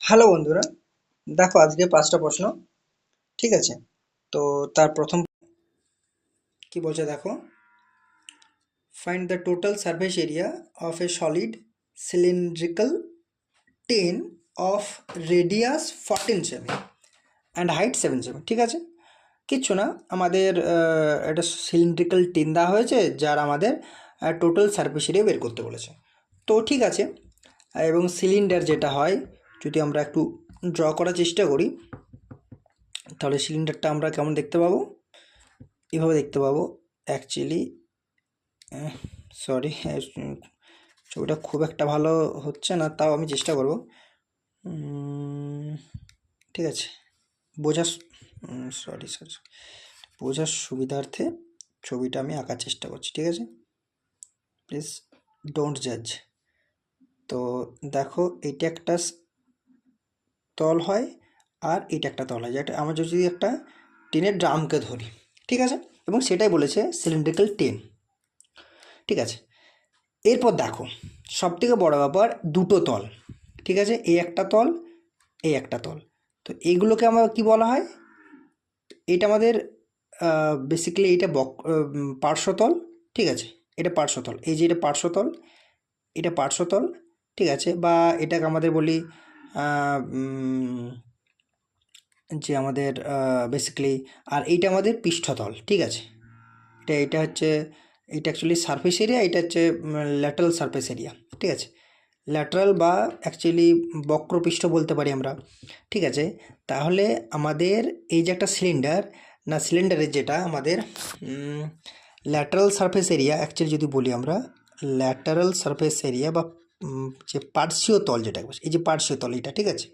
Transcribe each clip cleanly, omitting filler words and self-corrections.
Hello বন্ধুরা, দেখো আজকে 5টা প্রশ্ন। ঠিক আছে, তো তার প্রথম কি বলছে দেখো, find the total surface area of A solid cylindrical tin of radius 14 semi and height 7 semi. ঠিক আছে, কিচ্ছু না, আমাদের একটা সিলিন্ড্রিক্যাল টিন দেওয়া হয়েছে যার আমাদের টোটাল সারফেস এরিয়া বের করতে বলেছে। তো ঠিক আছে, এবং সিলিন্ডার যেটা হয়, যদি আমরা একটু ড্র করার চেষ্টা করি তাহলে সিলিন্ডারটা আমরা কেমন দেখতে পাবো, এভাবে দেখতে পাবো। অ্যাকচুয়ালি সরি, ছবিটা খুব একটা ভালো হচ্ছে না, তাও আমি চেষ্টা করব। ঠিক আছে, বোঝার সরি সরি বোঝার সুবিধার্থে ছবিটা আমি আঁকার চেষ্টা করছি। ঠিক আছে, প্লিজ ডোন্ট জাজ। তো দেখো, এইটা একটা তল হয় আর এটা একটা তল হয়, যেটা আমরা যদি একটা টিনের ড্রামকে ধরি, ঠিক আছে, এবং সেটাই বলেছে সিলিন্ড্রিক্যাল টিন। ঠিক আছে, এরপর দেখো, সবথেকে বড় ব্যাপার দুটো তল। ঠিক আছে, এই একটা তল, এই একটা তল। তো এইগুলোকে আমরা কি বলা হয়, এটা আমাদের বেসিক্যালি এটা পার্শ্বতল। ঠিক আছে, এটা পার্শ্বতল, এই যে এটা পার্শ্বতল, এটা পার্শ্বতল। ঠিক আছে, বা এটাকে আমাদের বলি যে আমাদের বেসিক্যালি, আর এইটা আমাদের পৃষ্ঠতল। ঠিক আছে, এটা হচ্ছে, এটা অ্যাকচুয়ালি সারফেস এরিয়া, এটা হচ্ছে ল্যাটারাল সারফেস এরিয়া। ঠিক আছে, ল্যাটারাল বা অ্যাকচুয়ালি বক্রপৃষ্ঠ বলতে পারি আমরা। ঠিক আছে, তাহলে আমাদের এই যে একটা সিলিন্ডার, না সিলিন্ডারের যেটা আমাদের ল্যাটারাল সারফেস এরিয়া, অ্যাকচুয়ালি যদি বলি আমরা ল্যাটারাল সারফেস এরিয়া বা যে পার্শ্বীয় তল, যেটা এই যে পার্শ্বীয় তল এটা। ঠিক আছে,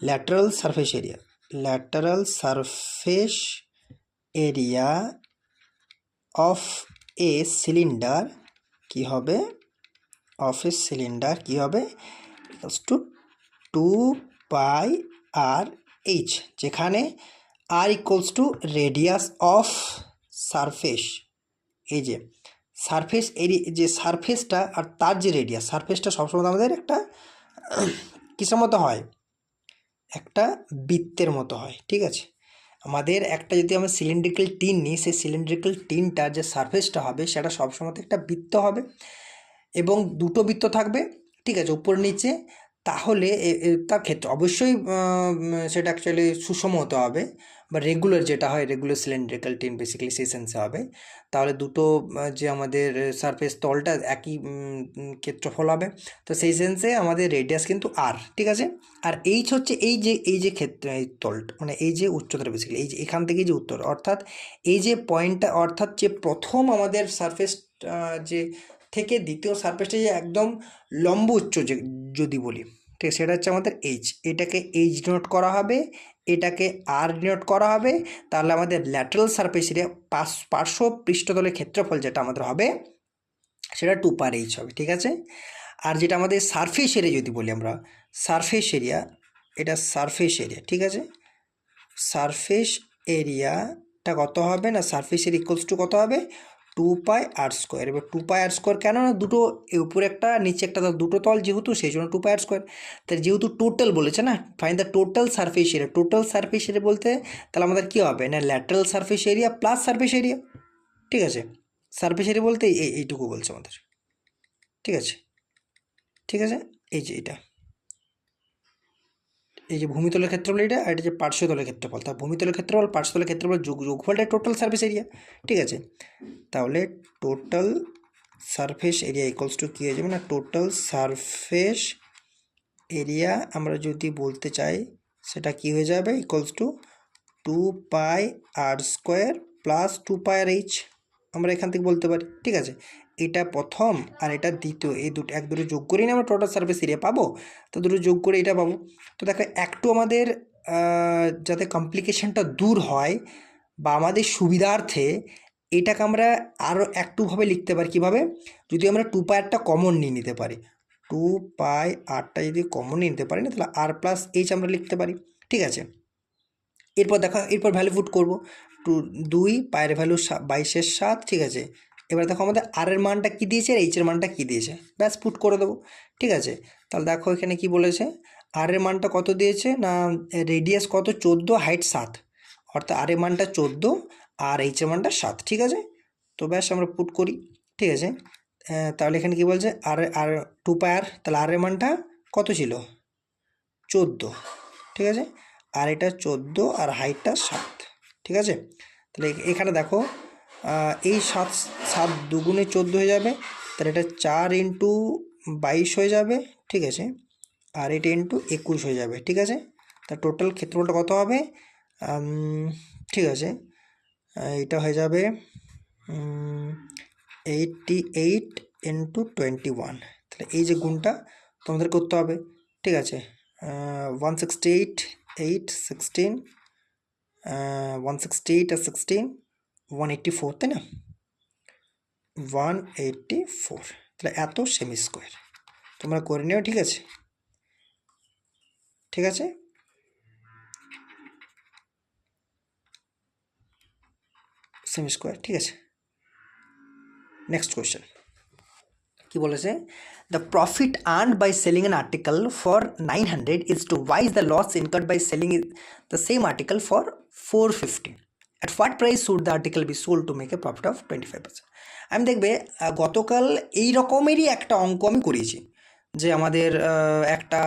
lateral surface area, lateral surface area of A cylinder কি হবে, অফ এ সিলিন্ডার কি হবে, ইকুয়ালস টু 2πr/h, যেখানে আর equals to radius of surface. এই যে সারফেস এরিয়া, যে সারফেসটা আর তার যে রেডিয়াস, সারফেসটা সবসময় আমাদের একটা কিসের মতো হয়, একটা বৃত্তের মতো হয়। ঠিক আছে, আমাদের একটা যদি আমরা সিলিন্ড্রিক্যাল টিন নিই, সেই সিলিন্ড্রিক্যাল টিনটার যে সারফেসটা হবে সেটা সবসময় একটা বৃত্ত হবে, এবং দুটো বৃত্ত থাকবে। ঠিক আছে, উপর নিচে। তাহলে তার ক্ষেত্রে অবশ্যই সেটা অ্যাকচুয়ালি সুষম হতে হবে, বা রেগুলার যেটা হয়, রেগুলার সিলিন্ড্রিক্যাল টিন বেসিক্যালি সেই সেন্সে হবে। তাহলে দুটো যে আমাদের সারফেস তলটা একই ক্ষেত্রফল হবে, তো সেই সেন্সে আমাদের রেডিয়াস কিন্তু আর। ঠিক আছে, আর এইচ হচ্ছে এই যে ক্ষেত্র, এই তলটা মানে এই যে উচ্চতাটা বেসিক্যালি এই যে এখান থেকে যে উত্তর, অর্থাৎ এই যে পয়েন্টটা, অর্থাৎ যে প্রথম আমাদের সারফেস যে থেকে দ্বিতীয় সারফেসটা যে একদম লম্ব উচ্চ যে যদি বলি, ঠিক আছে, সেটা হচ্ছে আমাদের এইচ। এটাকে এইচ ডিনোট করা হবে, এটাকে আর ডিনোট করা হবে। তাহলে আমাদের ল্যাটারাল সারফেস এরিয়া, পার্শ্ব পৃষ্ঠতলের ক্ষেত্রফল যেটা আমাদের হবে সেটা 2πr/h হবে। ঠিক আছে, আর যেটা আমাদের সারফেস এরিয়া যদি বলি আমরা, সারফেস এরিয়া, এটা সারফেস এরিয়া। ঠিক আছে, সারফেস এরিয়াটা কত হবে না, সারফেস এরিয়া ইকুয়ালস টু কত হবে, 2πr²। এবার 2πr² কেন না, দুটো উপরে একটা নিচে একটা, দুটো তল যেহেতু, সেই জন্য 2πr²। তাই যেহেতু টোটাল বলেছে না, fine the total surface area, total surface area বলতে তাহলে আমাদের কী হবে না, lateral surface area plus surface area. ঠিক আছে, সারফেস এরিয়া বলতে এইটুকু বলছে আমাদের। ঠিক আছে, ঠিক আছে, এই যে এটা, এই যে ভূমিতলের ক্ষেত্রফল এটা, আর এটা যে পার্শ্বতলের ক্ষেত্রফল, তা ভূমিতলের ক্ষেত্রফল পার্শ্বতলের ক্ষেত্রফল যোগফলটা টোটাল সারফেস এরিয়া। ঠিক আছে, তাহলে total surface area equals to কী হয়ে যাবে না, টোটাল সারফেস এরিয়া আমরা যদি বলতে চাই সেটা কি হয়ে যাবে, equals to 2πr² plus 2πr/h আমরা এখান থেকে বলতে পারি। ঠিক আছে, এটা প্রথম আর এটা দ্বিতীয়, এই দুটো এক দুটো যোগ করেই না আমরা টোটাল সারফেস এরিয়া পাবো, তো দুটো যোগ করে এটা পাবো। তো দেখো, একটু আমাদের যাতে কমপ্লিকেশনটা দূর হয় বা আমাদের সুবিধার্থে, এটাকে আমরা আরও একটুভাবে লিখতে পারি। কীভাবে, যদি আমরা 2πrটা কমন নিয়ে নিতে পারি, 2πrটা যদি কমন নিয়ে নিতে পারি না, তাহলে r+h আমরা লিখতে পারি। ঠিক আছে, এরপর দেখো, এরপর ভ্যালু পুট করবো, 2 ভ্যালু 22/7। ঠিক আছে, এবার দেখো আমাদের আর এর মানটা কী দিয়েছে আর এইচের মানটা কী দিয়েছে, ব্যাস পুট করে দেবো। ঠিক আছে, তাহলে দেখো এখানে কি বলেছে, আর এর মানটা কত দিয়েছে না, রেডিয়াস কত 14, হাইট 7, অর্থাৎ আর এর মানটা 14 আর এইচ এর মানটা 7। ঠিক আছে, তো ব্যাস আমরা পুট করি। ঠিক আছে, তাহলে এখানে কি বলছে, আর আর 2 পাই আর, তাহলে আর এর মানটা কত ছিল 14। ঠিক আছে, আর এটা 14 আর হাইটটা 7। ঠিক আছে, তাহলে এখানে দেখো এই 7 7 দুগুণে 14 হয়ে যাবে, তাহলে এটা 4 ইন্টু 22 হয়ে যাবে। ঠিক আছে, আর এটা ইন্টু 21 হয়ে যাবে। ঠিক আছে, তা টোটাল ক্ষেত্রফলটা কত হবে, ঠিক আছে, এটা হয়ে যাবে 88 ইন্টু 21। তাহলে এই যে গুণটা তোমাদের করতে হবে। ঠিক আছে, 168 8 16 168 আর 16 184, তাই না, 184। তাহলে এত সেমি স্কোয়ার তোমরা করে নিও। ঠিক আছে, ঠিক আছে, সেমি স্কোয়ার। ঠিক আছে, নেক্সট কোয়েশ্চেন কি বলেছে, the profit earned by selling an article for 900 is twice the loss incurred by selling the same article for 450। At what price should the article be sold to make a profit of 25%? আমি দেখবে গতকাল এই রকমেরই একটা অঙ্ক আমি করিয়েছি, যে আমাদের একটা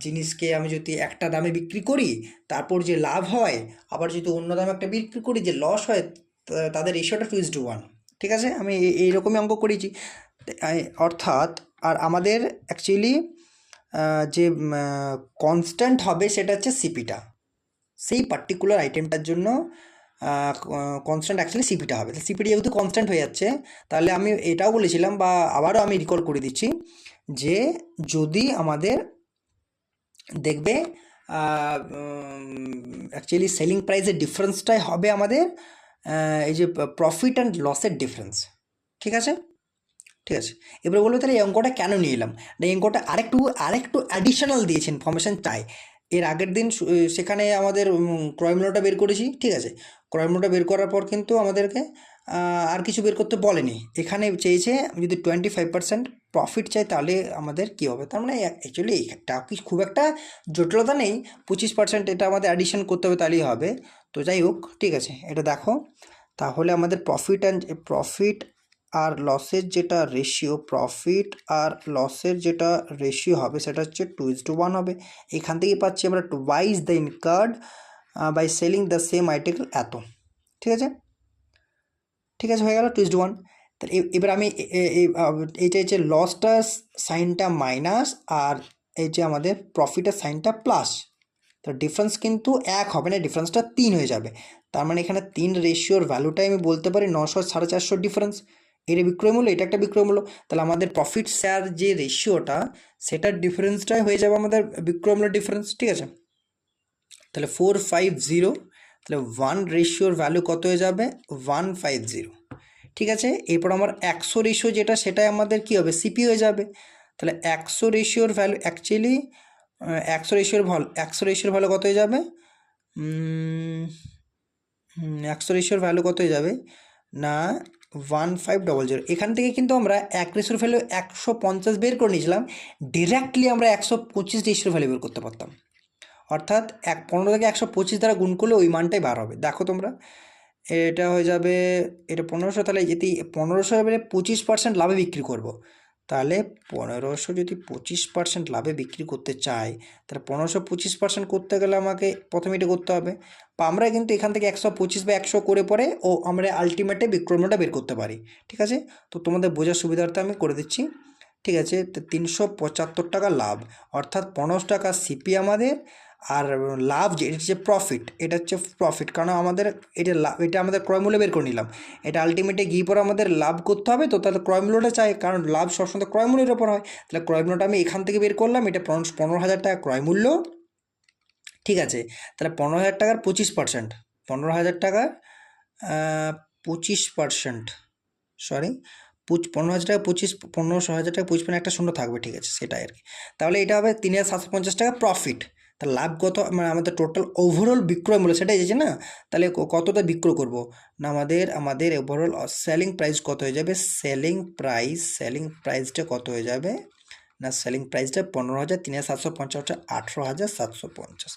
জিনিসকে আমি যদি একটা দামে বিক্রি করি, তারপর যে লাভ হয়, আবার যদি অন্য দামে একটা বিক্রি করি যে লস হয়, তাদের রেশিওটা 2:1। ঠিক আছে, আমি এইরকমই অঙ্ক করেছি। অর্থাৎ আর আমাদের অ্যাকচুয়ালি যে কনস্ট্যান্ট হবে সেটা হচ্ছে সিপিটা, সেই পার্টিকুলার আইটেমটার জন্য কনস্ট্যান্ট অ্যাকচুয়ালি সিপিটা হবে। সিপিটা যেহেতু কনস্ট্যান্ট হয়ে যাচ্ছে, তাহলে আমি এটাও বলেছিলাম বা আবারও আমি রিকল করে দিচ্ছি, যে যদি আমাদের দেখবে অ্যাকচুয়ালি সেলিং প্রাইসের ডিফারেন্সটাই হবে আমাদের এই যে প্রফিট অ্যান্ড লসের ডিফারেন্স। ঠিক আছে, ঠিক আছে, এবারে বলবো তাহলে এই অঙ্কটা কেন নিয়ে এলাম, এই অঙ্কটা আরেকটু অ্যাডিশনাল দিয়েছে ইনফরমেশান তাই। এর আগের দিন সেখানে আমাদের ক্রয়মূল্যটা বের করেছি। ঠিক আছে, ক্রয়মূল্যটা বের করার পর কিন্তু আমাদেরকে আর কিছু বের করতে বলেনি, এখানে চেয়েছে যদি 25% প্রফিট চাই তাহলে আমাদের কী হবে। তার মানে অ্যাকচুয়ালি এটা কি খুব একটা জটিলতা নেই, 25% এটা আমাদের অ্যাডিশন করতে হবে তাহলেই হবে। তো যাই হোক, ঠিক আছে, এটা দেখো, তাহলে আমাদের প্রফিট আর লসের যেটা রেশিও, প্রফিট আর লসের যেটা রেশিও হবে সেটা হচ্ছে 2:1 হবে। এখান থেকেই পাচ্ছি আমরা twice the incurred by selling the same item এত। ঠিক আছে, ঠিক আছে, হয়ে গেল 2:1। তাহলে এবার আমি এইটা হচ্ছে লসটা সাইনটা মাইনাস, আর এই যে আমাদের প্রফিটের সাইনটা প্লাস, তো ডিফারেন্স কিন্তু এক হবে না, ডিফারেন্সটা 3 হয়ে যাবে। তার মানে এখানে 3 রেশিওর ভ্যালুটাই আমি বলতে পারি 900 450 ডিফারেন্স। এটা বিক্রয় মূল্য, এটা একটা বিক্রয় মূল্য, তাহলে আমাদের প্রফিট শেয়ার যে রেশিওটা সেটার ডিফারেন্সটাই হয়ে যাবে আমাদের বিক্রয় মূল্য ডিফারেন্স। ঠিক আছে, তাহলে 450, তাহলে 1 রেশিওর ভ্যালু কত হয়ে যাবে 150। ঠিক আছে, এরপর আমার 100 রেশিও যেটা সেটাই আমাদের কী হবে সিপি হয়ে যাবে। তাহলে 100 রেশিওর ভ্যালু অ্যাকচুয়ালি 100 রেশিওর ভ্যালু কত হয়ে যাবে, 100 রেশিওর ভ্যালু কত হয়ে যাবে না 1500। এখান থেকে কিন্তু আমরা 1 রেশিওর ভ্যালু 150 বের করে নিয়েছিলাম, ডিরেক্টলি আমরা 125 রেশিওর ভ্যালু বের করতে পারতাম। অর্থাৎ 15 থেকে 125 দ্বারা গুণ করলে ওই মানটাই বার হবে। দেখো তোমরা, এটা হয়ে যাবে, এটা 1500, তাহলে যদি 1500 এবারে 25% লাভে বিক্রি করব, তাহলে 1500 যদি 25% লাভে বিক্রি করতে চাই, তাহলে 1500 25% করতে গেলে আমাকে প্রথমে এটা করতে হবে, বা আমরা কিন্তু এখান থেকে 125 বা 100 করে পরে আমরা আলটিমেটে বিক্রয়মূল্যটা বের করতে পারি। ঠিক আছে, তো তোমাদের বোঝার সুবিধার্থে আমি করে দিচ্ছি। ঠিক আছে, তো 375 টাকা লাভ, অর্থাৎ 15 টাকা সিপি আমাদের, আর লাভ এটা হচ্ছে প্রফিট, এটা হচ্ছে প্রফিট, কারণ আমাদের এটা আমাদের ক্রয়মূল্য বের করে নিলাম, এটা আলটিমেটে গিয়ে পরে আমাদের লাভ করতে হবে, তো তাহলে ক্রয়মূল্যটা চাই, কারণ লাভ সবসময় ক্রয়মূল্যের ওপর হয়। তাহলে ক্রয়মূল্যটা আমি এখান থেকে বের করলাম, এটা 15,000 টাকা ক্রয়মূল্য। ঠিক আছে, তাহলে 15,000 টাকার 25%, 15,000 টাকার 25%, সরি 15,000 টাকা 15,000 টাকা 25% একটা শূন্য থাকবে। ঠিক আছে, সেটাই আর কি। তাহলে এটা হবে 3,750 টাকা প্রফিট। তার লাভ কত, মানে আমাদের টোটাল ওভারঅল বিক্রয় মূল্য সেটাই এসেছে না, তাহলে কতটা বিক্রয় করব না, আমাদের ওভারঅল সেলিং প্রাইস কত হয়ে যাবে, সেলিং প্রাইসটা কত হয়ে যাবে না সেলিং প্রাইসটা 15,000, 3,750 হচ্ছে 18,750।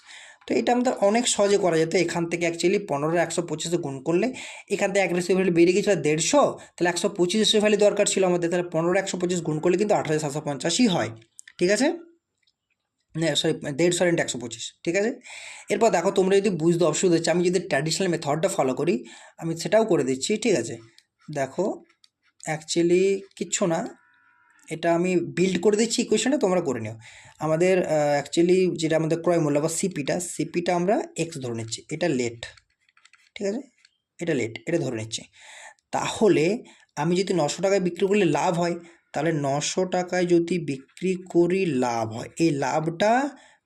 তো এটা আমাদের অনেক সহজে করা যেত। এখান থেকে অ্যাকচুয়ালি 15 125 গুণ করলে এখান থেকে অ্যাগ্রেসিভ ভ্যালু বেরিয়ে গেছিলো 150, তাহলে 125 ভ্যালু দরকার ছিল আমাদের, তাহলে 15 125 গুণ করলে কিন্তু 18,750ই হয়। ঠিক আছে, সরি 150 ইন্টু 125, ঠিক আছে। এরপর দেখো তোমরা যদি বুঝতে অসুবিধা হচ্ছে, আমি যদি ট্র্যাডিশনাল মেথডটা ফলো করি আমি সেটাও করে দিচ্ছি, ঠিক আছে। দেখো অ্যাকচুয়ালি কিচ্ছু না, এটা আমি বিল্ড করে দিচ্ছি ইকুয়েশনটা, তোমরা করে নিও। আমাদের অ্যাকচুয়ালি যেটা আমাদের ক্রয় মূল্য বা সিপিটা আমরা এক্স ধরে নিচ্ছি, এটা লেট, ঠিক আছে, এটা লেট, এটা ধরে নিচ্ছি। তাহলে আমি যদি 900 টাকায় বিক্রি করলে লাভ হয়, তাহলে 900 টাকায় যদি বিক্রি করি লাভ হয়, এই লাভটা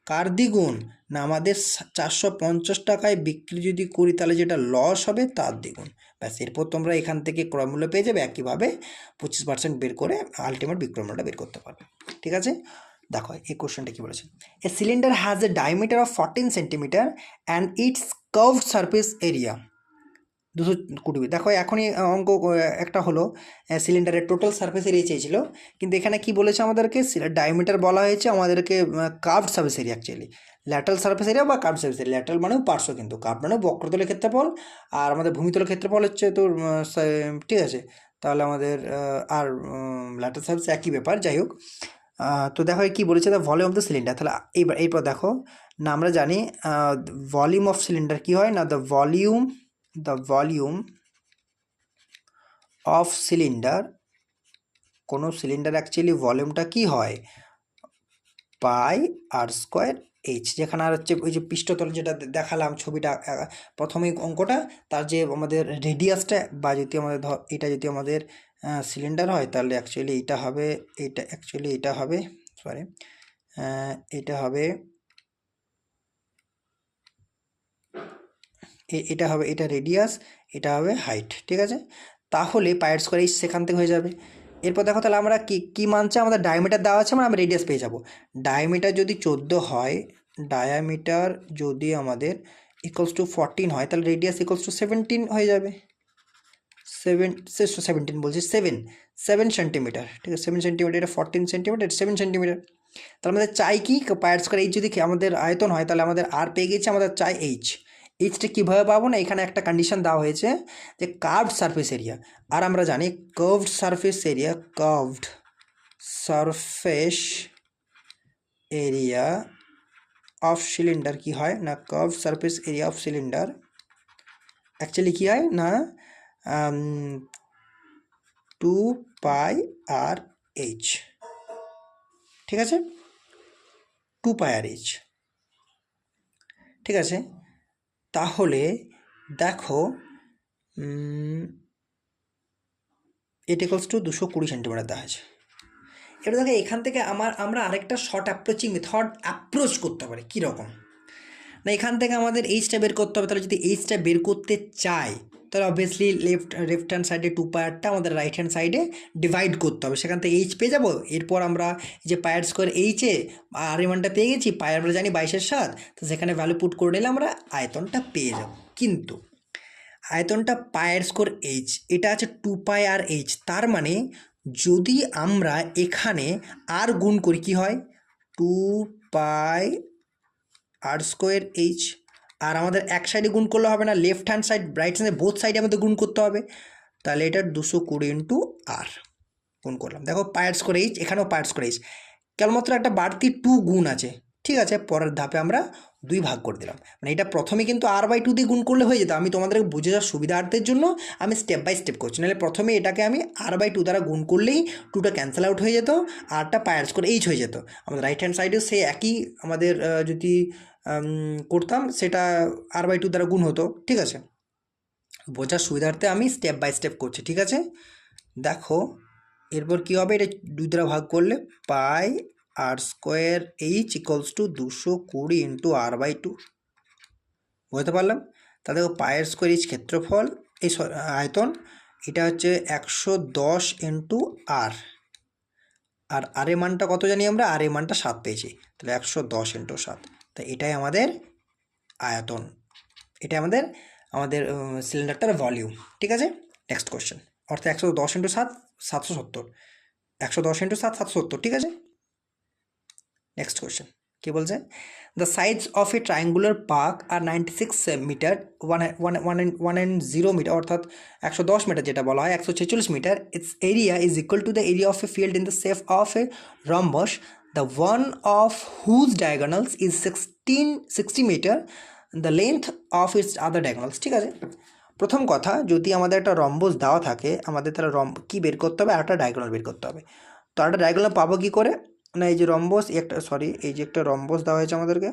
কার দ্বিগুণ, না আমাদের 450 টাকায় বিক্রি যদি করি তাহলে যেটা লস হবে তার দ্বিগুণ। ব্যাস, এরপর তোমরা এখান থেকে ক্রয় মূল্য পেয়ে যাবে, একইভাবে 25% বের করে আলটিমেট বিক্রয় মূল্যটা বের করতে পারবে। ঠিক আছে, দেখো এই কোশ্চেনটা কি বলেছে, a cylinder has a diameter of 14 centimetre and its curved surface area 220। দেখো এখনই অঙ্ক একটা হলো, সিলিন্ডারের টোটাল সারফেস এরিয়া চেয়েছিল, কিন্তু এখানে কি বলেছে আমাদেরকে, ডায়ামিটার বলা হয়েছে আমাদেরকে curved surface area, actually lateral surface area বা কার্ভড সারফেস এরিয়া। ল্যাটারাল মানেও পার্শ্ব, কিন্তু কার্ভ মানে বক্রতলের ক্ষেত্রফল, আর আমাদের ভূমিতলের ক্ষেত্রফল হচ্ছে তোর ঠিক আছে, তাহলে আমাদের আর ল্যাটারাল সারফেস একই ব্যাপার, যাই হোক। তো দেখো কি বলেছে, the volume of the cylinder. তাহলে এরপর দেখো না, আমরা জানি ভলিউম অফ সিলিন্ডার কি হয়, না দ্য ভলিউম অফ সিলিন্ডার, কোনো সিলিন্ডার অ্যাকচুয়ালি ভলিউমটা কি হয়, পাই আর স্কোয়ার এইচ। যেখানে আর হচ্ছে ওই যে পৃষ্ঠতল যেটা দেখালাম ছবিটা প্রথমেই অঙ্কটা, তার যে আমাদের রেডিয়াসটা, বা যদি আমাদের এটা যদি আমাদের সিলিন্ডার হয় তাহলে অ্যাকচুয়ালি এটা হবে, এটা হবে সরি, এটা হবে, এটা হবে, এটা রেডিয়াস, এটা হবে হাইট, ঠিক আছে। তাহলে পায়ের স্কোয়ার এইচ সেখান থেকে হয়ে যাবে। এরপর দেখো তাহলে আমরা কি মানছে, আমাদের ডায়ামিটার দেওয়া আছে, আমরা রেডিয়াস পেয়ে যাব। ডায়ামিটার যদি 14 হয়, ডায়ামিটার যদি আমাদের ইকুয়ালস টু 14 হয়, তাহলে রেডিয়াস ইকুয়ালস টু 17 হয়ে যাবে। 17 বলছি, 7 সেন্টিমিটার, ঠিক আছে, 7 সেন্টিমিটার, এটা 14 সেন্টিমিটার, 7 সেন্টিমিটার। তাহলে আমাদের চাই কি, পায়ের স্কোয়ার এইচ যদি আমাদের আয়তন হয়, তাহলে আমাদের আর পেয়ে গেছে, আমাদের চাই এইচটা কীভাবে পাবো, না এখানে একটা কন্ডিশন দেওয়া হয়েছে যে কার্ভড সারফেস এরিয়া, আর আমরা জানি curved surface area of cylinder কি হয়, না curved surface area of cylinder actually কি হয়, না 2πr/h, ঠিক আছে, 2πr/h, ঠিক আছে। তাহলে দেখো এটা ইকুয়ালস টু 220 সেন্টিমিটার দেওয়া আছে। এবার দেখো এখান থেকে আমরা আরেকটা শর্ট অ্যাপ্রোচিং মেথড অ্যাপ্রোচ করতে পারি, কীরকম, না এখান থেকে আমাদের এইচটা বের করতে হবে। তাহলে যদি এইচটা বের করতে চাই, তাহলে অবভিয়াসলি লেফট হ্যান্ড সাইডে 2π আমাদের রাইট হ্যান্ড সাইডে ডিভাইড করতে হবে, সেখান থেকে এইচ পেয়ে যাবো। এরপর আমরা যে পায়ের স্কোয়ার এইচে আর এমানটা পেয়ে গেছি, পায়ের আমরা জানি 22/7, তো সেখানে ভ্যালু পুট করে নিলে আমরা আয়তনটা পেয়ে যাব। কিন্তু আয়তনটা পায়ের স্কোয়ার এইচ, এটা আছে 2πr/h, তার মানে যদি আমরা এখানে আর গুণ করি কি হয়, 2πr²h, আর আমাদের এক সাইডে গুণ করলে হবে না, left hand side right hand both সাইডে আমাদের গুণ করতে হবে। তাহলে এটা 220 ইন্টু আর গুণ করলাম। দেখো পায়ের স্কোয়ার এইচ, এখানেও পায়ের স্কোয়ার এইচ, কেবলমাত্র একটা বাড়তি 2 গুণ আছে, ঠিক আছে। পরের ধাপে আমরা 2 ভাগ করে দিলাম, মানে এটা প্রথমে কিন্তু r/2 দিয়ে গুণ করলে হয়ে যেত। আমি তোমাদেরকে বুঝে যাওয়ার সুবিধার্থের জন্য আমি স্টেপ বাই স্টেপ করছি, নাহলে প্রথমে এটাকে আমি r/2 দ্বারা গুণ করলেই 2টা ক্যান্সেল আউট হয়ে যেত, আরটা পায়ের স্কোয়ার এইচ হয়ে যেত। আমাদের রাইট হ্যান্ড সাইডেও সেই একই আমাদের যদি করতাম, সেটা r/2 দ্বারা গুণ হতো, ঠিক আছে। বোঝার সুবিধার্থে আমি স্টেপ বাই স্টেপ করছি, ঠিক আছে। দেখো এরপর কী হবে, এটা 2 দ্বারা ভাগ করলে πr²h equals to 220 into r/2, বুঝতে পারলাম। তাহলে পায়ের স্কোয়ার এইচ ক্ষেত্রফল, এই আয়তন, এটা হচ্ছে 110 ইন্টু আর, আর এর মানটা কত জানি আমরা, এর মানটা 7 পেয়েছি, তাহলে 110 ইন্টু 7, তাই এটাই আমাদের আয়তন, এটা আমাদের সিলিন্ডারটার ভলিউম, ঠিক আছে। নেক্সট কোয়েশ্চেন, অর্থাৎ 110 ইন্টু 7 770, 110 ইন্টু 7 770, ঠিক আছে। নেক্সট কোয়েশ্চেন কি বলছে, the size of a triangular park are 96 metre 110 metre অর্থাৎ 110 মিটার যেটা বলা হয় 146 metre, its area is equal to the area of a field in the shape of a rhombus, the one of whose diagonals is 60 metre, the length of its other diagonals. ঠিক আছে, প্রথম কথা, যদি আমাদের একটা রম্বস দেওয়া থাকে আমাদের তাহলে কী বের করতে হবে, আর একটা ডায়াগোনাল বের করতে হবে। তো একটা ডায়াগোনাল পাবো কী করে না, এই যে রম্বস একটা এই যে একটা রম্বস দেওয়া হয়েছে আমাদেরকে,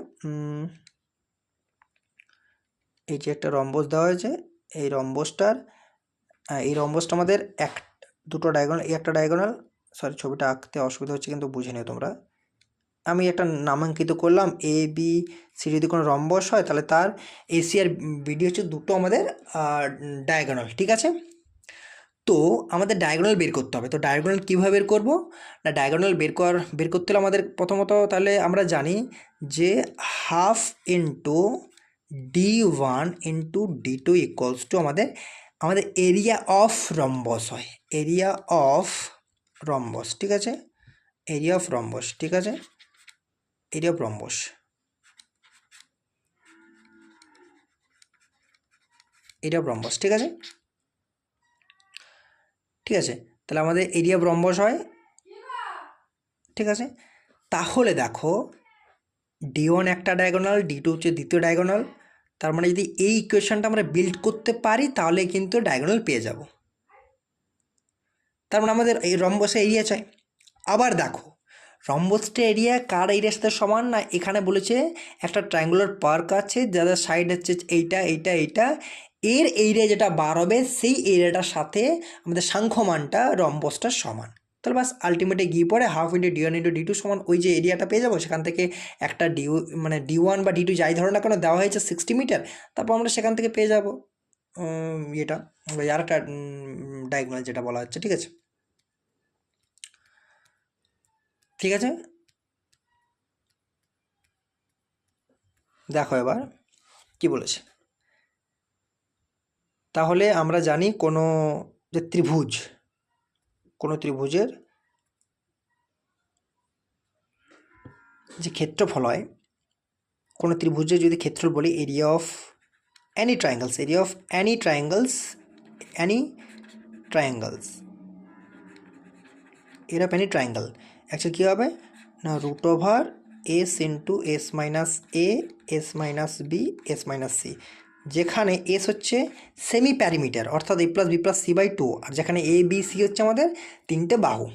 এই যে একটা রম্বস দেওয়া হয়েছে, এই রম্বসটা আমাদের দুটো ডায়াগোনাল, এই একটা ডায়াগোনাল, ছবিটা আঁকতে অসুবিধা হচ্ছে কিন্তু বুঝে নিও তোমরা, আমি একটা নামাঙ্কিত করলাম এ বি সি, যদি কোনো রম্বস হয় তাহলে তার এসি আর বিডি হচ্ছে দুটো আমাদের ডায়াগোনাল। ঠিক আছে, তো আমাদের ডায়াগোনাল বের করতে হবে। তো ডায়াগোনাল কীভাবে বের করবো না, ডায়াগোনাল বের করতে হলে আমাদের প্রথমত তাহলে আমরা জানি যে half into D1 into D2 equals to আমাদের এরিয়া অফ রম্বস হয়, এরিয়া অফ রম্বস। ঠিক আছে, এরিয়া অফ রম্বস। ঠিক আছে, area of rhombus, area of rhombus. ঠিক আছে, ঠিক আছে, তাহলে আমাদের এরিয়া অফ রম্বস হয়। ঠিক আছে, তাহলে দেখো D1 একটা ডায়াগোনাল, D2 হচ্ছে দ্বিতীয় ডায়াগোনাল, তার মানে যদি এই ইকুয়েশনটা আমরা বিল্ড করতে পারি তাহলে কিন্তু ডায়াগোনাল পেয়ে যাব। তার মানে আমাদের এই রম্বসের এরিয়া চাই। আবার দেখো রম্বসটা এরিয়া কার এরিয়ার সাথে সমান না, এখানে বলেছে একটা ট্রায়াঙ্গুলার পার্ক আছে যাদের সাইড হচ্ছে এইটা এইটা এইটা, এর এরিয়া যেটা বার হবে সেই এরিয়াটার সাথে আমাদের সাংখ্যমানটা রম্বসটার সমান। তাহলে বাস আলটিমেটে গিয়ে পড়ে half into D1 into D2 সমান ওই যে এরিয়াটা পেয়ে যাবো, সেখান থেকে একটা D1 বা D2 যাই ধরো না কেন দেওয়া হয়েছে 60 মিটার, তারপর আমরা সেখান থেকে পেয়ে যাবো এটা আর একটা ডায়াগোনাল যেটা বলা হচ্ছে। ঠিক আছে, ঠিক আছে, দেখো এবার কি বলেছে। তাহলে আমরা জানি কোনো যে কোনো ত্রিভুজের যে ক্ষেত্রফল হয়, কোনো ত্রিভুজের যদি ক্ষেত্রফল বলি area of any triangles, area of any triangles, area of any triangle actually কী হবে না, root over S into S minus A, S minus B, S minus C, যেখানে এস হচ্ছে সেমি প্যারিমিটার অর্থাৎ a plus B plus C by 2, আর যেখানে A B C হচ্ছে আমাদের তিনটে বাহু।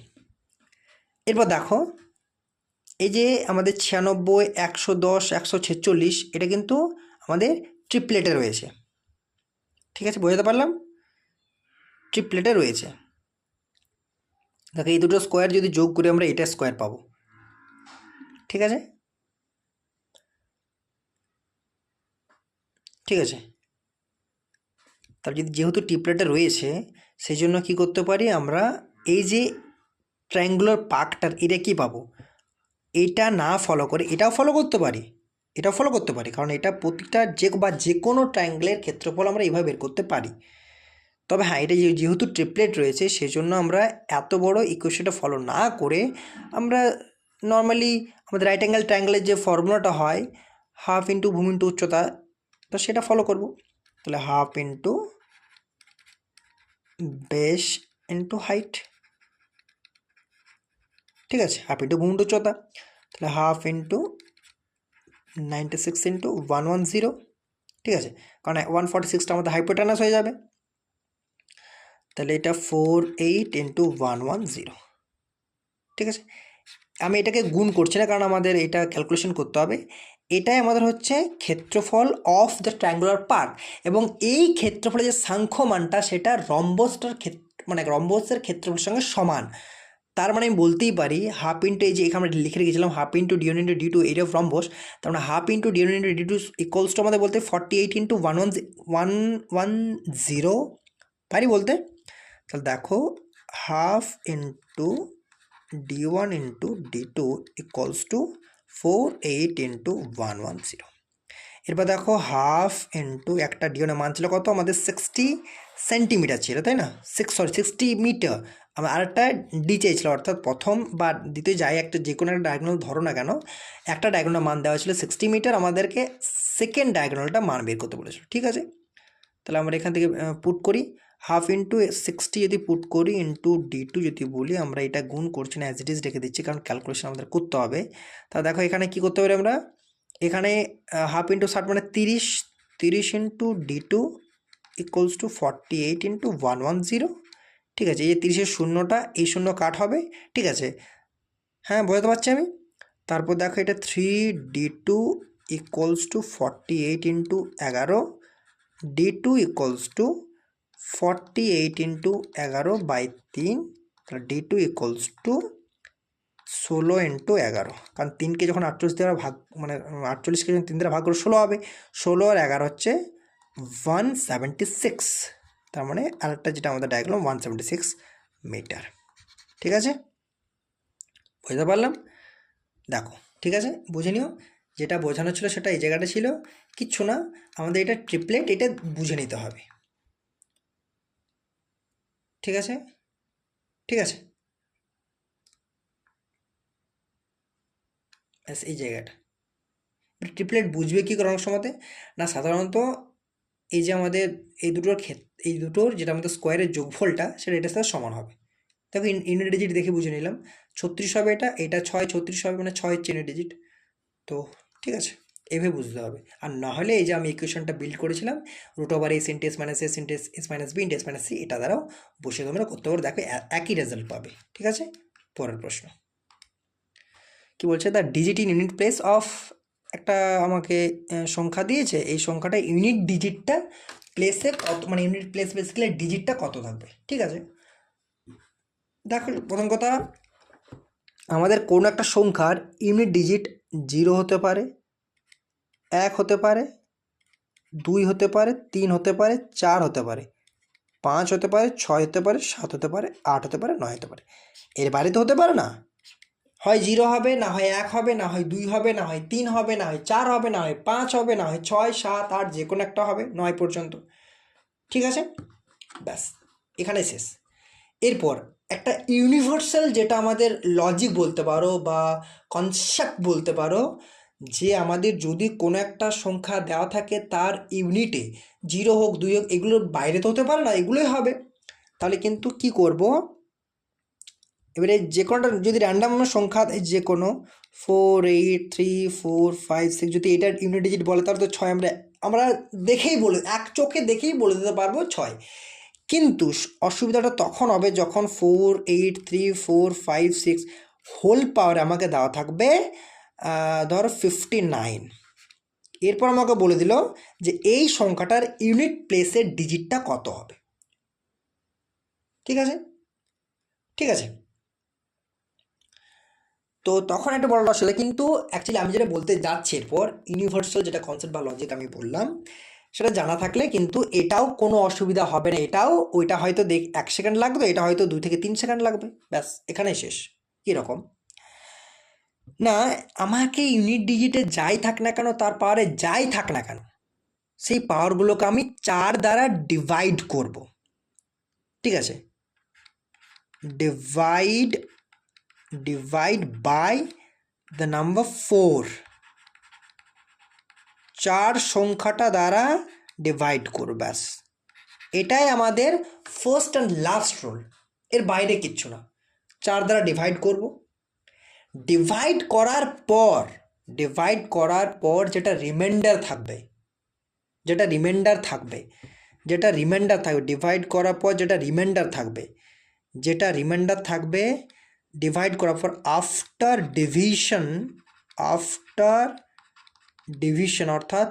এরপর দেখো এই যে আমাদের 96, 110, 146 এটা কিন্তু আমাদের ট্রিপলেটে রয়েছে। ঠিক আছে, বোঝাতে পারলাম, ট্রিপলেটে রয়েছে। দেখো এই দুটো স্কোয়ার যদি যোগ করে আমরা এটা স্কোয়ার পাবো। ঠিক আছে, ঠিক আছে, তাহলে যেহেতু ট্রিপলেটে রয়েছে সেই জন্য কী করতে পারি আমরা, এই যে ট্রায়াঙ্গুলার পার্কটার এটা কী পাবো, এটা না ফলো করে এটাও ফলো করতে পারি, এটাও ফলো করতে পারি, কারণ এটা প্রতিটা যে কোনো ট্রায়াঙ্গেলের ক্ষেত্রফল আমরা এইভাবে বের করতে পারি। তবে হ্যাঁ, এটা যেহেতু ট্রিপলেট রয়েছে সেই জন্য আমরা এত বড় ইকুয়েশনটা ফলো না করে আমরা নর্মালি আমাদের রাইট অ্যাঙ্গেল ট্রায়াঙ্গেলের যে ফর্মুলাটা হয় হাফ ইন্টু ভূমি ইন্টু উচ্চতা, তো সেটা ফলো করব। তাহলে half into base into height. ঠিক আছে, হাফ ইন্টু ভূমি ইন্টু উচ্চতা, তাহলে হাফ ইন্টু 96 ইন্টু 110। ঠিক আছে, কারণ 146টা আমাদের হাইপোটেনাস হয়ে যাবে, তাহলে এটা 48 ইন্টু 110। ঠিক আছে, আমি এটাকে গুণ করছি না কারণ আমাদের এটা ক্যালকুলেশন করতে হবে। এটাই আমাদের হচ্ছে ক্ষেত্রফল অফ দ্য ট্রায়াঙ্গুলার পার্ক, এবং এই ক্ষেত্রফলের যে সাংখ্যমানটা সেটা রম্বসটার রম্বসের ক্ষেত্রফলের সঙ্গে সমান। তার মানে আমি বলতেই পারি হাফ ইন্টু এই যে এখানে আমরা লিখে রেখেছিলাম half into D1 into D2 area of rhombus, তার মানে half into D1 into D2 equals to আমাদের বলতে 48 ইন্টু 110 পারি বলতে। তাহলে দেখো half into D1 into D2 equals to 48 into 110। এরপর দেখো হাফ ইন্টু একটা D1 এর মান ছিল কত আমাদের 60 সেন্টিমিটার ছিল, তাই না, 60 মিটার, আমার আরেকটা ডি চেয়েছিল, অর্থাৎ প্রথম বা দ্বিতীয় যাই একটা যে কোনো একটা ডায়াগোনাল ধরো না কেন, একটা ডায়াগোনাল মান দেওয়া ছিল 60 মিটার, আমাদেরকে সেকেন্ড ডায়াগোনালটা মান বের করতে বলেছিল। ঠিক আছে, তাহলে আমরা এখান থেকে পুট করি, 1/2 × 60 যদি পুট করি ইন্টু D2 যদি বলি, আমরা এটা গুণ করছি না, অ্যাজ ইট ইজ রেখে দিচ্ছি, কারণ ক্যালকুলেশন আমাদের করতে হবে। তা দেখো এখানে কি করতে পারি আমরা, এখানে 1/2 × 60 মানে 30, 30 into D2 equals to 48 into 110। ঠিক আছে, এই যে 30-এর শূন্যটা, এই শূন্য কাট হবে। ঠিক আছে, হ্যাঁ বোঝাতে পারছি আমি। তারপর দেখো এটা 3D2 equals to 48 into 11, D2 equals to 48 into 11/3, তাহলে D2 ইকুয়ালস টু 16 ইন্টু 11, কারণ 3কে যখন 48 দ্বারা ভাগ, মানে 48কে যখন 3 দ্বারা ভাগ করে 16 হবে, 16 আর 11 হচ্ছে 176, তার মানে আরেকটা যেটা আমাদের ডায়াগ্রাম 176 মিটার। ঠিক আছে, বুঝতে পারলাম? দেখো ঠিক আছে, বুঝে নিও, যেটা বোঝানো ছিল সেটা এই জায়গাটা ছিল, কিচ্ছু না, আমাদের এটা ট্রিপলেট, এটা বুঝে নিতে হবে। ঠিক আছে, ঠিক আছে, ব্যাস এই জায়গাটা ট্রিপলেট বুঝবে কী করে অনেক সময়তে না, সাধারণত এই যে আমাদের এই দুটোর এই দুটোর যেটা আমাদের স্কোয়ারের যোগফলটা সেটা এটার সাথে সমান হবে। দেখো ইউনিট ডিজিট দেখে বুঝে নিলাম, 36 হবে, এটা 6, 36 হবে মানে 6 হচ্ছে ইউনিট ডিজিট। তো ঠিক আছে, এভাবে বুঝতে হবে। আর না হলে এই যে আমি ইকুয়েশনটা বিল্ড করেছিলাম, √(a × s - s × s - b × s - c), এটা দ্বারাও বসে তোমরা করতে পারো, দেখো একই রেজাল্ট পাবে। ঠিক আছে, পরের প্রশ্ন কি বলছে, the digit in unit place of, একটা আমাকে সংখ্যা দিয়েছে, এই সংখ্যাটা ইউনিট ডিজিটটা প্লেসে কত, মানে ইউনিট প্লেস বেসিক্যালি ডিজিটটা কত থাকবে। ঠিক আছে, দেখো প্রথম কথা, আমাদের কোনো একটা সংখ্যার ইউনিট ডিজিট 0 হতে পারে, 1 হতে পারে, 2 হতে পারে, 3 হতে পারে, 4 হতে পারে, 5 হতে পারে, 6 হতে পারে, 7 হতে পারে, 8 হতে পারে, 9 হতে পারে। এর বাইরে তো হতে পারে না, হয় 0 হবে, না হয় 1 হবে, না হয় 2 হবে, না হয় 3 হবে, না হয় 4 হবে, না হয় 5 হবে, না হয় 6, 7, 8, যে কোনো একটা হবে 9 পর্যন্ত। ঠিক আছে, ব্যাস এখানে শেষ। এরপর একটা ইউনিভার্সাল, যেটা আমাদের লজিক বলতে পারো বা কনসেপ্ট বলতে পারো, যে আমাদের যদি কোনো একটা সংখ্যা দেওয়া থাকে তার ইউনিটে 0 হোক, 2 হোক, এগুলোর বাইরে তো হতে পারে না, এগুলোই হবে। তাহলে কিন্তু কি করব, এবারে যে কোনোটা যদি র্যান্ডাম সংখ্যা যে কোনো 4, 8, 3, 4, 5, 6, যদি এটার ইউনিট ডিজিট বলে তাহলে তো 6 আমরা দেখেই বলে, এক চোখে দেখেই বলে দিতে পারবো 6। কিন্তু অসুবিধাটা তখন হবে যখন 4, 8, 3, 4, 5, 6 হোল পাওয়ারে আমাকে দেওয়া থাকবে ধরো 59। এরপর আমাকে বলে দিল যে এই সংখ্যাটার ইউনিট প্লেসের ডিজিটটা কত হবে। ঠিক আছে, ঠিক আছে, তো তখন একটা বড় লস হলো। কিন্তু অ্যাকচুয়ালি আমি যেটা বলতে যাচ্ছি এরপর, ইউনিভার্সাল যেটা কনসেপ্ট বা লজিক আমি বললাম, সেটা জানা থাকলে কিন্তু এটাও কোনো অসুবিধা হবে না। এটাও ওইটা হয়তো 1 সেকেন্ড লাগবে, এটা হয়তো 2 থেকে 3 সেকেন্ড লাগবে, ব্যাস এখানেই শেষ। কীরকম না, আমাকে ইউনিট ডিজিটে যাই থাক না কেন, তার পাওয়ারে যাই থাক না কেন, সেই পাওয়ারগুলোকে আমি 4 দ্বারা ডিভাইড করব। ঠিক আছে, ডিভাইড বাই দ্য নাম্বার 4, 4 সংখ্যাটা দ্বারা ডিভাইড করব, ব্যাস এটাই আমাদের ফার্স্ট অ্যান্ড লাস্ট রুল, এর বাইরে কিচ্ছু না। 4 দ্বারা ডিভাইড করব, ডিভাইড করার পর যেটা রিমাইন্ডার থাকবে, ডিভাইড করার পর যেটা রিমাইন্ডার থাকবে, ডিভাইড করার পর আফটার ডিভিশন অর্থাৎ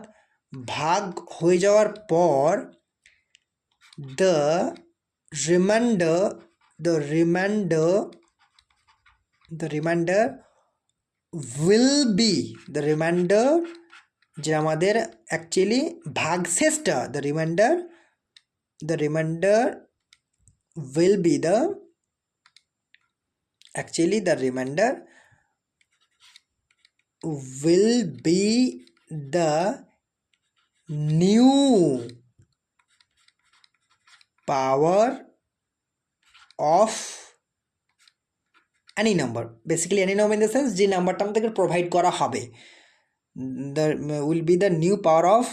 ভাগ হয়ে যাওয়ার পর the remainder will be, যে আমাদের অ্যাকচুয়ালি ভাগশেষটা, the remainder will be the new power of any number, basically any number in the sense যে নাম্বারটা আমাদেরকে প্রোভাইড করা হবে, the will be the new power of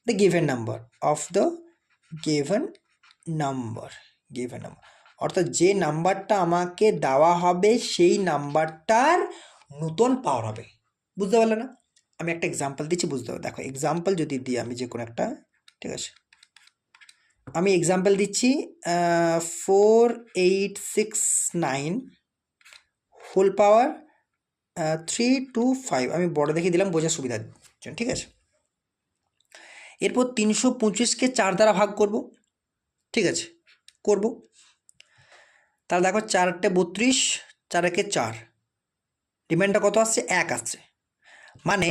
the given number, of the given number, given number, অর্থাৎ যে নাম্বারটা আমাকে দেওয়া হবে সেই নাম্বারটার নতুন পাওয়ার হবে। বুঝতে পারলে না? আমি একটা এক্সাম্পল দিচ্ছি, বুঝতে হবে। দেখো এক্সাম্পল যদি দিই আমি যে কোনো একটা, ঠিক আছে, আমি এক্সাম্পল দিচ্ছি 4869 হোল পাওয়ার 325, আমি বড় দেখে দিলাম বোঝার সুবিধার জন্য, ঠিক আছে। এরপর 325কে 4 দ্বারা ভাগ করব, ঠিক আছে, করব। তাহলে দেখো 4 32, 4 একে 4, রিমাইন্ডার কত আসছে? 1 আসছে। মানে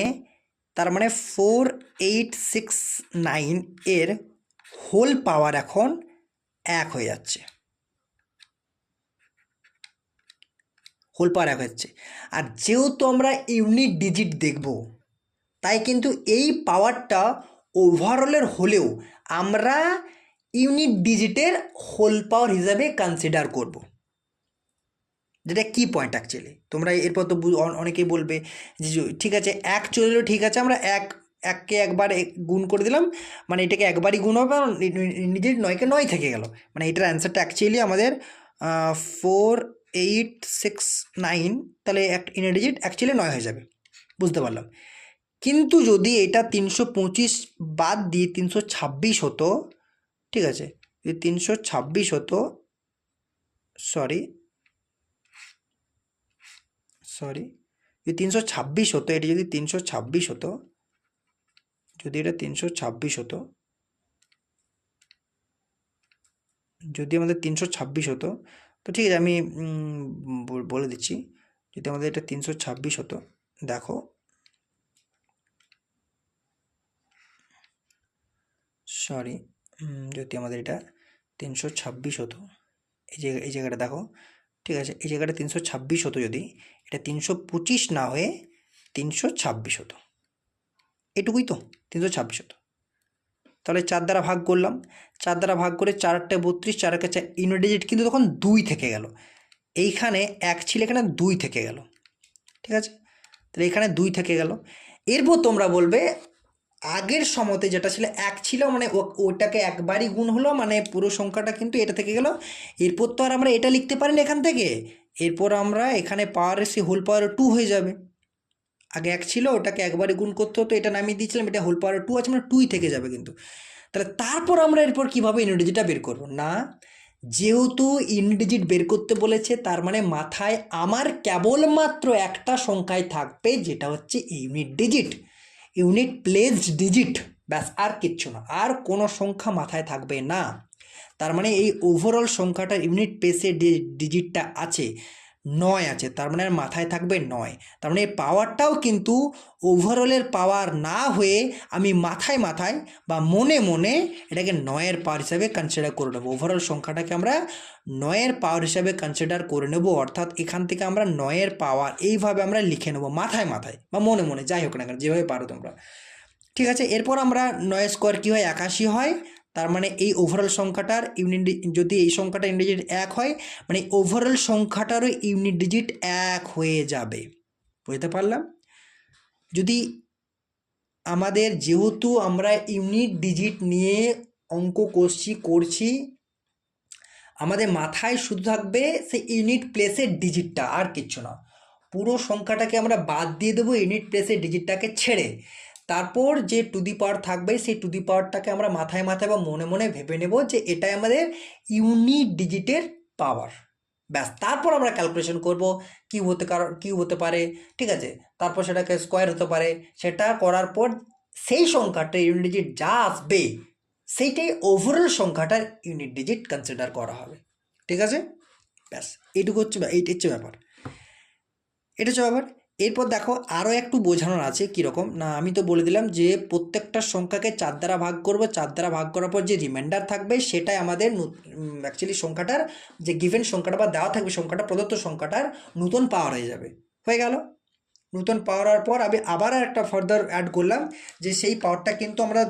তার মানে 4869 এর হোল পাওয়ার এখন 1 হয়ে যাচ্ছে, হোল পাওয়ার 1 হচ্ছে। আর যেহেতু আমরা ইউনিট ডিজিট দেখব, তাই কিন্তু এই পাওয়ারটা ওভারঅলের হলেও আমরা ইউনিট ডিজিটের হোল পাওয়ার হিসাবে কনসিডার করব, যেটা কি পয়েন্ট অ্যাকচুয়ালি। তোমরা এরপর তো অনেকেই বলবে যে ঠিক আছে 1 চললেও ঠিক আছে, আমরা এককে একবার গুণ করে দিলাম, মানে এটাকে একবারই গুণ হবে, নিজের 9কে 9 থেকে গেল, মানে এটার অ্যান্সারটা অ্যাকচুয়ালি আমাদের 4869, তাহলে ইউনিট ডিজিট অ্যাকচুয়ালি 9 হয়ে যাবে। বুঝতে পারলাম। কিন্তু যদি এটা 325 বাদ দিয়ে 326 হতো, ঠিক আছে, যদি 326 হতো, সরি যদি 326 হতো, এটি যদি 326 হতো, যদি এটা 326 হতো, যদি আমাদের 326 হতো, তো ঠিক আছে আমি বলে দিচ্ছি, যদি আমাদের এটা 326 হতো, দেখো সরি, যদি আমাদের এটা 326 হতো, এই জায়গাটা দেখো, ঠিক আছে, এই জায়গাটা 326 হতো, যদি এটা 325 না হয়ে 326 হতো, এটুকুই তো 326 হতো। তাহলে 4 দ্বারা ভাগ করলাম, 4 দ্বারা ভাগ করে 4 8 32, 4 একে 4, ইউনিট ডিজিট কিন্তু তখন 2 থেকে গেল, এইখানে 1 ছিল, এখানে 2 থেকে গেল, ঠিক আছে, তাহলে এখানে 2 থেকে গেল। এরপর তোমরা বলবে আগের সময়তে যেটা ছিল 1 ছিল, মানে ওটাকে একবারই গুণ হলো, মানে পুরো সংখ্যাটা কিন্তু এটা থেকে গেল। এরপর তো আর আমরা এটা লিখতে পারি না এখান থেকে, এরপর আমরা এখানে পাওয়ার এসে হোল পাওয়ার 2 হয়ে যাবে। আগে 1 ছিল, ওটাকে একবারে গুণ করতে হতো, এটা নামিয়ে দিয়েছিলাম, এটা হোল পাওয়ার 2 আছে, মানে 2ই থেকে যাবে কিন্তু। তাহলে তারপর আমরা এরপর কীভাবে ইউনিট ডিজিটটা বের করব? না, যেহেতু ইউনিট ডিজিট বের করতে বলেছে, তার মানে মাথায় আমার কেবলমাত্র একটা সংখ্যায় থাকবে, যেটা হচ্ছে unit digit, unit placed digit, ব্যাস, আর কিচ্ছু না, আর কোনো সংখ্যা মাথায় থাকবে না। তার মানে এই ওভারঅল সংখ্যাটার ইউনিট প্লেসে ডিজিটটা আছে 9 আছে, তার মানে আর মাথায় থাকবে 9। তার মানে এই পাওয়ারটাও কিন্তু ওভারঅলের পাওয়ার না হয়ে আমি মাথায় মাথায় বা মনে মনে এটাকে 9-এর পাওয়ার হিসাবে কনসিডার করে নেবো। ওভারঅল সংখ্যাটাকে আমরা 9-এর পাওয়ার হিসাবে কনসিডার করে নেব, অর্থাৎ এখান থেকে আমরা 9-এর পাওয়ার এইভাবে আমরা লিখে নেবো মাথায় মাথায় বা মনে মনে, যাই হোক না কেন, যেভাবে পারো তোমরা, ঠিক আছে। এরপর আমরা 9 স্কোয়ার কী হয়? 81 হয়। তার মানে এই ওভারঅল সংখ্যাটার ইউনিট, যদি এই সংখ্যাটা ইউনিট ডিজিট 1 হয়, মানে ওভারঅল সংখ্যাটারও ইউনিট ডিজিট 1 হয়ে যাবে। বুঝতে পারলাম? যদি আমাদের, যেহেতু আমরা ইউনিট ডিজিট নিয়ে অঙ্ক করছি, আমাদের মাথায় শুধু থাকবে সেই ইউনিট প্লেসের ডিজিটটা, আর কিচ্ছু না। পুরো সংখ্যাটাকে আমরা বাদ দিয়ে দেবো ইউনিট প্লেসের ডিজিটটাকে ছেড়ে, তারপর যে টু দি পাওয়ার থাকবে সেই টু দি পাওয়ারটাকে আমরা মাথায় মাথায় বা মনে মনে ভেবে নেব যে এটাই আমাদের ইউনিট ডিজিটের পাওয়ার, ব্যাস। তারপর আমরা ক্যালকুলেশন করব কি হতে পারে, ঠিক আছে, তারপর সেটাকে স্কোয়ার হতে পারে, সেটা করার পর সেই সংখ্যাটা ইউনিট ডিজিট যা আসবে সেইটাই ওভারঅল সংখ্যাটার ইউনিট ডিজিট কনসিডার করা হবে, ঠিক আছে, ব্যাস। এইটুকু হচ্ছে, এইটা হচ্ছে ব্যাপার, এটা হচ্ছে ব্যাপার। এরপর দেখো আরও একটু বোঝানোর আছে, কীরকম না, আমি তো বলে দিলাম যে প্রত্যেকটা সংখ্যাকে 4 দ্বারা ভাগ করব, 4 দ্বারা ভাগ করার পর যে রিমাইন্ডার থাকবে সেটাই আমাদের অ্যাকচুয়ালি সংখ্যাটার যে গিভেন সংখ্যাটা বা দেওয়া থাকবে সংখ্যাটা, প্রদত্ত সংখ্যাটার নতুন পাওয়ার হয়ে গেল। নতুন পাওয়ার হওয়ার পর আমি আবার একটা ফার্দার অ্যাড করলাম যে সেই পাওয়ারটা কিন্তু আমরা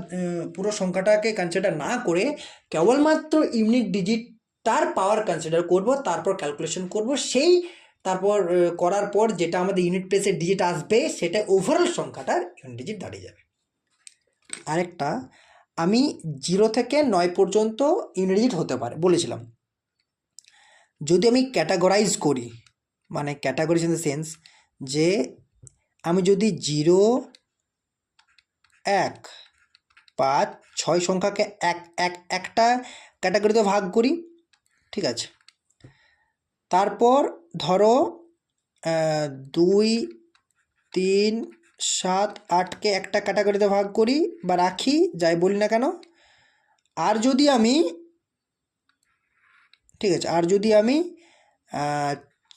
পুরো সংখ্যাটাকে কনসিডার না করে কেবলমাত্র ইউনিট ডিজিট তার পাওয়ার কনসিডার করব, তারপর ক্যালকুলেশন করব সেই তারপর করার পর যেটা আমাদের ইউনিট প্লেসের ডিজিট আসবে সেটা ওভারঅল সংখ্যাটার ইউনিট ডিজিট দাঁড়িয়ে যাবে। আরেকটা, আমি 0 থেকে 9 পর্যন্ত ইউনিট ডিজিট হতে পারে বলেছিলাম। যদি আমি ক্যাটাগরাইজ করি, মানে ক্যাটাগরিজ ইন দ্য সেন্স যে আমি যদি 0, 1, 5, 6 সংখ্যাকে একটা ক্যাটাগরিতে ভাগ করি, ঠিক আছে। তারপর ধরো 2, 3, 7, 8কে একটা ক্যাটাগরিতে ভাগ করি বা রাখি, যাই বলি না কেন। আর যদি আমি, ঠিক আছে, আর যদি আমি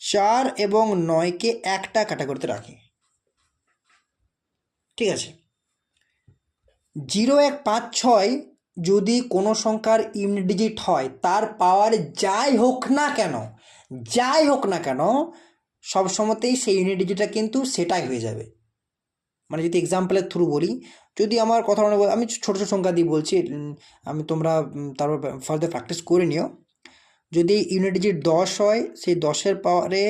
4 এবং 9কে একটা ক্যাটাগরিতে রাখি, ঠিক আছে। 0, 1, 5, 6 যদি কোনো সংখ্যার ইউনিট ডিজিট হয়, তার পাওয়ার যাই হোক না কেন সব সময়তেই সেই ইউনিট ডিজিটটা কিন্তু সেটাই হয়ে যাবে। মানে যদি এক্সাম্পলের থ্রু বলি, যদি আমার কথা মনে আমি ছোটো ছোটো সংখ্যা দিয়ে বলছি, আমি তোমরা তারপর ফার্দার প্র্যাকটিস করে নিও। যদি ইউনিট ডিজিট 10 হয়, সেই 10-এর পাওয়ারে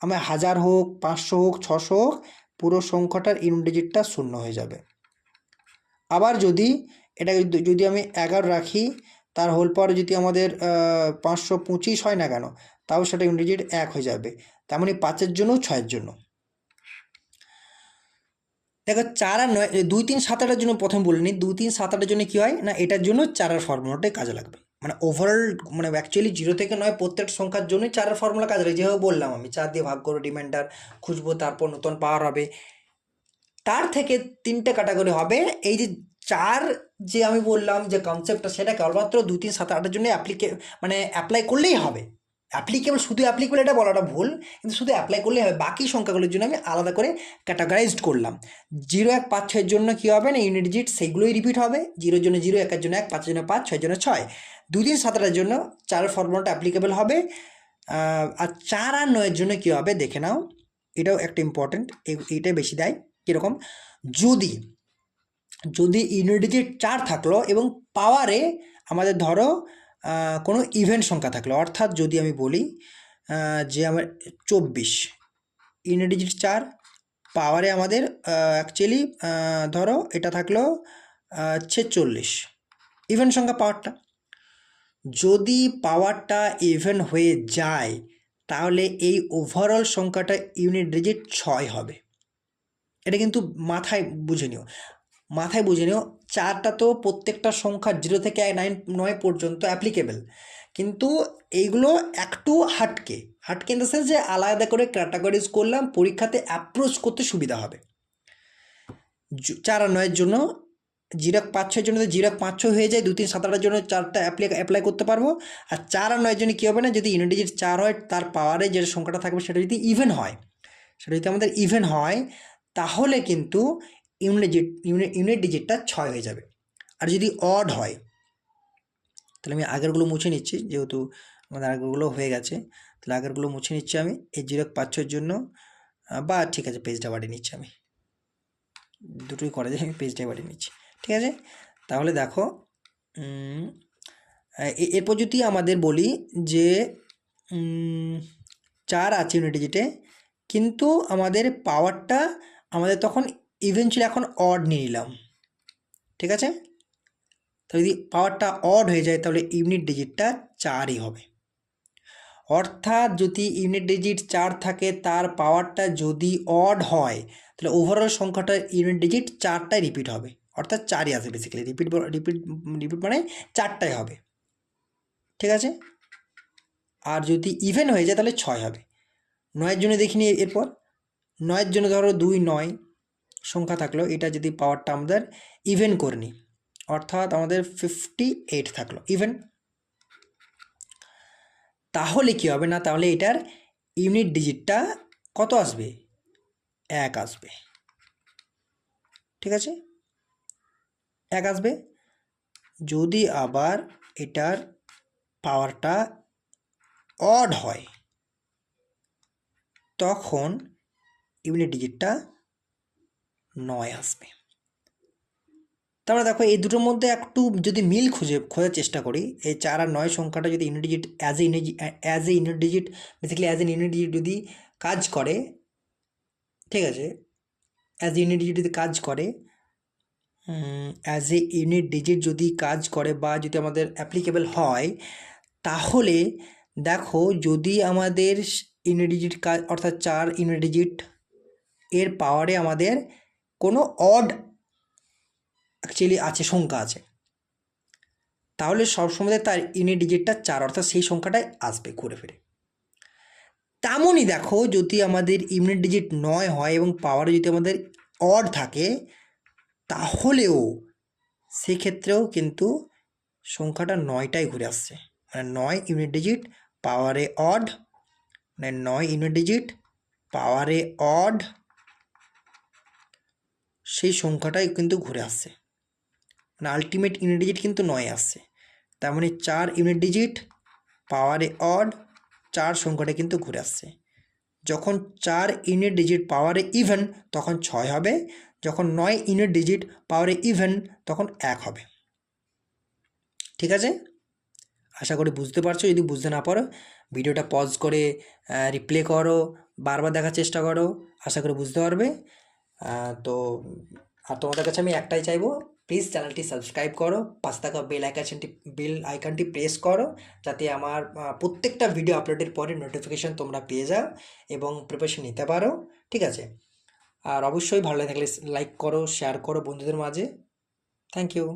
আমার 1000 হোক, 500 হোক, 600 হোক, পুরো সংখ্যাটার ইউনিট ডিজিটটা 0 হয়ে যাবে। আবার যদি এটা যদি আমি 11 রাখি, তার হোল পাওয়ার যদি আমাদের 525 হয় না কেন, তাও সেটা ইউনিট ডিজিট 1 হয়ে যাবে। তেমনই 5-এর জন্য, 6-এর জন্য। দেখো 4 আর 9, 2, 3, 7, 8-এর জন্য প্রথম বলিনি। 2, 3, 7, 8-এর জন্য কী হয় না, এটার জন্য 4-এর ফর্মুলাটাই কাজে লাগবে। মানে ওভারঅল মানে অ্যাকচুয়ালি 0 থেকে 9 প্রত্যেকটা সংখ্যার জন্যই 4-এর ফর্মুলা কাজে লাগে। যেভাবে বললাম আমি 4 দিয়ে ভাগ করে রিমাইন্ডার খুঁজবো, তারপর নতুন পাওয়ার হবে। তার থেকে 3টে ক্যাটাগরি হবে। এই যে 4 যে আমি বললাম যে কনসেপ্টটা, সেটা কেবলমাত্র 2, 3, 7, 8-এর জন্য মানে অ্যাপ্লাই করলেই হবে। অ্যাপ্লিকেবল, শুধু অ্যাপ্লিকেবল এটা বলাটা ভুল, কিন্তু শুধু অ্যাপ্লাই করলেই হবে। বাকি সংখ্যাগুলোর জন্য আমি আলাদা করে ক্যাটাগরাইজড করলাম। 0, 1, 5, 6-এর জন্য কী হবে না, ইউনিট ডিজিট সেইগুলোই রিপিট হবে। 0-এর জন্য 0, 1-এর জন্য 1, 5-এর জন্য 5, 6-এর জন্য 6। 2, 3, 7, 8-এর জন্য 4-এর ফর্মুলাটা অ্যাপ্লিকেবল হবে। আর 4 আর 9-এর জন্য কী হবে দেখে নাও, এটাও একটা ইম্পর্টেন্ট, এইটাই বেশি দেয়। কীরকম, যদি ইউনিট ডিজিট 4 থাকলো এবং পাওয়ারে আমাদের ধরো কোনো ইভেন্ট সংখ্যা থাকলো, অর্থাৎ যদি আমি বলি যে আমার 24, ইউনিট ডিজিট 4, পাওয়ারে আমাদের অ্যাকচুয়ালি ধরো এটা থাকলো 46, ইভেন্ট সংখ্যা পাওয়ারটা। যদি পাওয়ারটা ইভেন হয়ে যায়, তাহলে এই ওভারঅল সংখ্যাটা ইউনিট ডিজিট 6 হবে। এটা কিন্তু মাথায় বুঝে নিও। 4টা তো প্রত্যেকটা সংখ্যা 0 থেকে 9 পর্যন্ত অ্যাপ্লিকেবল, কিন্তু এইগুলো একটু হাটকে ইন দ্য সেন্স যে আলাদা করে ক্যাটাগরিজ করলাম, পরীক্ষাতে অ্যাপ্রোচ করতে সুবিধা হবে। 4 আর 9-এর জন্য 0, 1, 5, 6-এর জন্য 0, 1, 5, 6 হয়ে যায়। 2, 3, 7, 8-এর জন্য 4টা অ্যাপ্লাই করতে পারবো। আর 4 আর 9-এর জন্য কী হবে না, যদি ইউনিট ডিজিট 4 হয়, তার পাওয়ারে যে সংখ্যাটা থাকবে সেটা যদি ইভেন হয়, তাহলে কিন্তু ইউনিট ডিজিটটা 6 হয়ে যাবে। আর যদি অড হয়, তাহলে আমি আগেরগুলো মুছে নিচ্ছি, যেহেতু আমাদের আগেরগুলো হয়ে গেছে, তাহলে আগেরগুলো মুছে নিচ্ছি আমি এই 0, 1, 5, 6-এর জন্য। বা ঠিক আছে, পেজটা বাড়িয়ে নিচ্ছি, আমি দুটোই করা যায়, আমি পেজটাই বাড়িয়ে নিচ্ছি, ঠিক আছে। তাহলে দেখো, এরপর যদি আমাদের বলি যে 4 আছে ইউনিট ডিজিটে, কিন্তু আমাদের পাওয়ারটা আমাদের তখন ইভেনচুয়ালি এখন অড নিয়ে নিলাম, ঠিক আছে। তাহলে যদি পাওয়ারটা অড হয়ে যায়, তাহলে ইউনিট ডিজিটটা 4ই হবে। অর্থাৎ যদি ইউনিট ডিজিট 4 থাকে, তার পাওয়ারটা যদি অড হয়, তাহলে ওভারঅল সংখ্যাটা ইউনিট ডিজিট 4টাই রিপিট হবে, অর্থাৎ 4ই আসবে। বেসিক্যালি রিপিট মানে 4টাই হবে, ঠিক আছে। আর যদি ইভেন হয়ে যায়, তাহলে 6 হবে। 9-এর জন্য দেখিনি। এরপর 9-এর জন্য ধরো 2, 9 সংখ্যা থাকলো, এটা যদি পাওয়ারটা আমাদের ইভেন করে নিই, অর্থাৎ আমাদের 58 থাকলো ইভেন, তাহলে কী হবে না, তাহলে এটার ইউনিট ডিজিটটা কত আসবে, 1 আসবে, ঠিক আছে, 1 আসবে। যদি আবার এটার পাওয়ারটা অড হয়, তখন ইউনিট ডিজিটটা 9 আসবে। তারপরে দেখো, এই দুটোর মধ্যে একটু যদি মিল খোঁজার চেষ্টা করি, এই 4 আর 9 সংখ্যাটা যদি unit digit as a unit digit যদি কাজ করে, ঠিক আছে, অ্যাজ ইউনিট ডিজিট যদি কাজ করে, অ্যাজ এ ইউনিট ডিজিট যদি কাজ করে বা যদি আমাদের অ্যাপ্লিকেবল হয়, তাহলে দেখো যদি আমাদের ইউনিট ডিজিট কাজ অর্থাৎ 4 ইউনিট ডিজিট এর পাওয়ারে আমাদের কোনো অড অ্যাকচুয়ালি আছে, সংখ্যা আছে, তাহলে সবসময় তার ইউনিট ডিজিটটা 4, অর্থাৎ সেই সংখ্যাটাই আসবে ঘুরে ফিরে। তেমনই দেখো যদি আমাদের ইউনিট ডিজিট 9 হয় এবং পাওয়ারে যদি আমাদের অড থাকে, তাহলেও সেক্ষেত্রেও কিন্তু সংখ্যাটা 9টাই ঘুরে আসছে, মানে 9 ইউনিট ডিজিট পাওয়ারে অড, মানে 9 ইউনিট ডিজিট পাওয়ারে অড, সেই সংখ্যাটাই কিন্তু ঘুরে আসছে, মানে আলটিমেট ইউনিট ডিজিট কিন্তু 9 আসছে। তার মানে 4 ইউনিট ডিজিট পাওয়ারে অড 4 সংখ্যাটা কিন্তু ঘুরে আসছে। যখন 4 ইউনিট ডিজিট পাওয়ারে ইভেন তখন 6 হবে, যখন 9 ইউনিট ডিজিট পাওয়ারে ইভেন তখন 1 হবে। ঠিক আছে, আশা করি বুঝতে পারছো। যদি বুঝতে না পারো ভিডিওটা পজ করে রিপ্লে করো, বারবার দেখার চেষ্টা করো, আশা করি বুঝতে পারবে। তো আর তোমাদের কাছে আমি একটাই চাইবো, প্লিজ চ্যানেলটি সাবস্ক্রাইব করো, পাশে থাকা বেল আইকনটি প্রেস করো, যাতে আমার প্রত্যেকটা ভিডিও আপলোডের পরে নোটিফিকেশান তোমরা পেয়ে যাও এবং প্রিপারেশন নিতে পারো। ঠিক আছে, আর অবশ্যই ভালো লাগলে লাইক করো, শেয়ার করো বন্ধুদের মাঝে। Thank you.